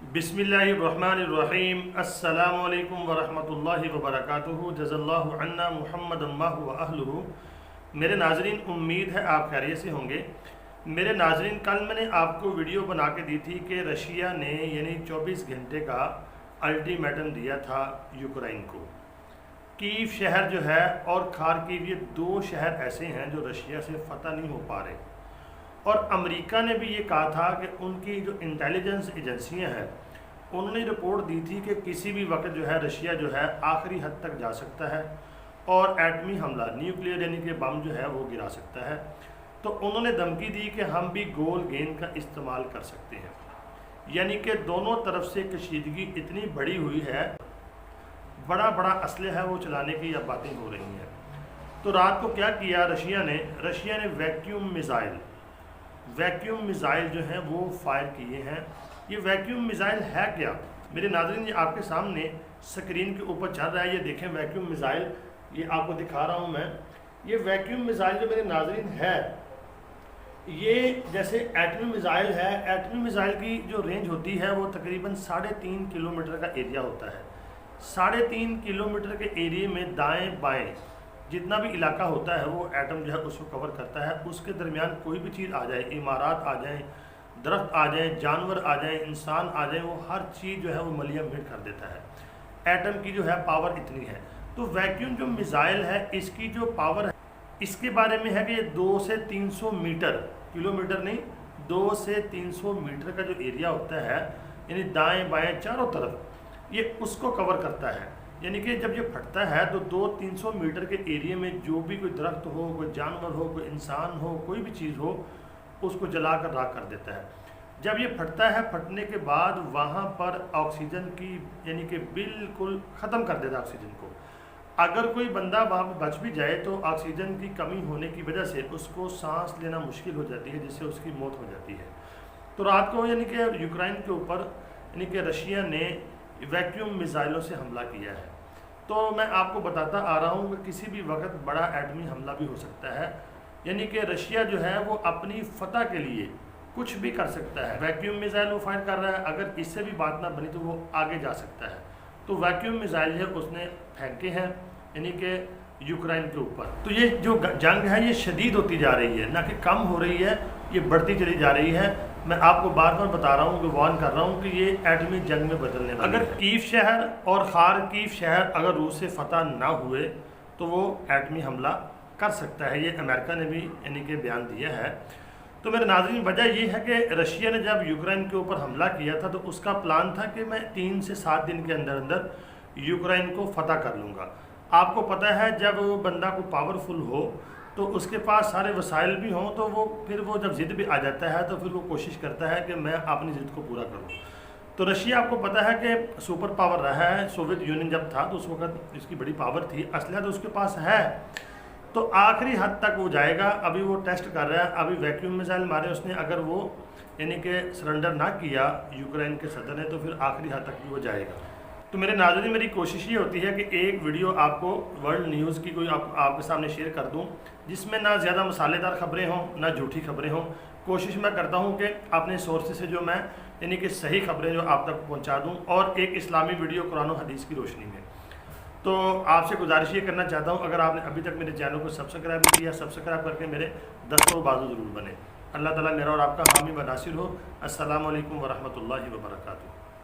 बिस्मिल्लाहिर्रहमानिर्रहीम। अस्सलामु अलैकुम वरहमतुल्लाहि वबरकातुहू। जज़ल्लाहु अन्ना मुहम्मद अम्माहु व अहलुहु। मेरे नाज़रीन, उम्मीद है आप खैरियत से होंगे। मेरे नाज़रीन, कल मैंने आपको वीडियो बना के दी थी कि रशिया ने यानी 24 घंटे का अल्टीमेटम दिया था यूक्रेन को। कीव शहर जो है और खार्किव, ये दो शहर ऐसे हैं जो रशिया से फ़तह नहीं हो पा रहे। और अमेरिका ने भी ये कहा था कि उनकी जो इंटेलिजेंस एजेंसियां हैं उन्होंने रिपोर्ट दी थी कि किसी भी वक्त जो है रशिया जो है आखिरी हद तक जा सकता है और एटमी हमला, न्यूक्लियर यानी कि बम जो है वो गिरा सकता है। तो उन्होंने धमकी दी कि हम भी गोल गेंद का इस्तेमाल कर सकते हैं। यानी कि दोनों तरफ से कशीदगी इतनी बड़ी हुई है, बड़ा बड़ा असलहा वो चलाने की अब बातें हो रही हैं। तो रात को क्या किया रशिया ने वैक्यूम मिज़ाइल जो हैं वो फायर किए हैं। ये वैक्यूम मिज़ाइल है क्या मेरे नाज़रीन, ये आपके सामने स्क्रीन के ऊपर चल रहा है। ये देखें वैक्यूम मिज़ाइल, ये आपको दिखा रहा हूँ मैं। ये वैक्यूम मिज़ाइल जो मेरे नाज़रीन है, ये जैसे एटमी मिज़ाइल है। एटमी मिज़ाइल की जो रेंज होती है वो तकरीबन 3.5 किलोमीटर का एरिया होता है। 3.5 किलोमीटर के एरिए में दाएँ बाएँ जितना भी इलाका होता है वो एटम जो है उसको कवर करता है। उसके दरमियान कोई भी चीज़ आ जाए, इमारात आ जाएँ, दरख्त आ जाएँ, जानवर आ जाएँ, इंसान आ जाए, वो हर चीज़ जो है वो मलिया मिट कर देता है। एटम की जो है पावर इतनी है। तो वैक्यूम जो मिज़ाइल है इसकी जो पावर है, इसके बारे में है कि ये 2 से 300 मीटर, किलोमीटर नहीं, 2 से 300 मीटर का जो एरिया होता है यानी दाएँ बाएँ चारों तरफ, ये उसको कवर करता है। यानी कि जब ये फटता है तो 200-300 मीटर के एरिया में जो भी कोई दरख्त हो, कोई जानवर हो, कोई इंसान हो, कोई भी चीज़ हो, उसको जला कर राख कर देता है। जब ये फटता है, फटने के बाद वहाँ पर ऑक्सीजन की यानी कि बिल्कुल ख़त्म कर देता है ऑक्सीजन को। अगर कोई बंदा वहाँ पर बच भी जाए तो ऑक्सीजन की कमी होने की वजह से उसको सांस लेना मुश्किल हो जाती है, जिससे उसकी मौत हो जाती है। तो रात को यानी कि यूक्रेन के ऊपर यानी कि रशिया ने वैक्यूम मिज़ाइलों से हमला किया है। तो मैं आपको बताता आ रहा हूँ कि किसी भी वक्त बड़ा एटमी हमला भी हो सकता है। यानी कि रशिया जो है वो अपनी फतह के लिए कुछ भी कर सकता है। वैक्यूम मिज़ाइल वो फायर कर रहा है, अगर इससे भी बात ना बनी तो वो आगे जा सकता है। तो वैक्यूम मिज़ाइल है उसने फेंके हैं यानी कि यूक्रेन के ऊपर। तो ये जो जंग है ये शदीद होती जा रही है, ना कि कम हो रही है, ये बढ़ती चली जा रही है। मैं आपको बार बार बता रहा हूँ कि वार्न कर रहा हूँ कि ये एटमी जंग में बदलने वाली है। अगर कीव शहर और खार्किव शहर अगर रूस से फतह ना हुए तो वो एटमी हमला कर सकता है। ये अमेरिका ने भी यानी कि बयान दिया है। तो मेरे नाज़रीन, वजह ये है कि रशिया ने जब यूक्रेन के ऊपर हमला किया था तो उसका प्लान था कि मैं 3 से 7 दिन के अंदर अंदर यूक्रेन को फतह कर लूँगा। आपको पता है जब वो बंदा को पावरफुल हो तो उसके पास सारे वसाइल भी हों तो वो जब ज़िद भी आ जाता है तो फिर वो कोशिश करता है कि मैं अपनी ज़िद को पूरा करूं। तो रशिया आपको पता है कि सुपर पावर रहा है। सोवियत यूनियन जब था तो उस वक्त इसकी बड़ी पावर थी, असलहा तो उसके पास है। तो आखिरी हद तक वो जाएगा। अभी वो टेस्ट कर रहा है, अभी वैक्यूम मिसाइल मारे उसने, अगर वो यानी कि सरेंडर ना किया यूक्रेन के सदर ने तो फिर आखिरी हद तक भी वो जाएगा। तो मेरे नाज़रीन, मेरी कोशिश ये होती है कि एक वीडियो आपको वर्ल्ड न्यूज़ की कोई आपके सामने शेयर कर दूं जिसमें ना ज़्यादा मसालेदार खबरें हों ना झूठी खबरें हों। कोशिश मैं करता हूं कि अपने सोर्सेज से जो मैं यानी कि सही खबरें जो आप तक पहुंचा दूं, और एक इस्लामी वीडियो कुरान और हदीस की रोशनी में। तो आपसे गुजारिश ये करना चाहता हूँ, अगर आपने अभी तक मेरे चैनल को सब्सक्राइब नहीं किया, सब्सक्राइब करके मेरे दस्तों बाजू ज़रूर बने। अल्लाह ताला मेरा और आपका हामी व नासिर हो। अस्सलामु अलैकुम व रहमतुल्लाहि व बरकातुहू।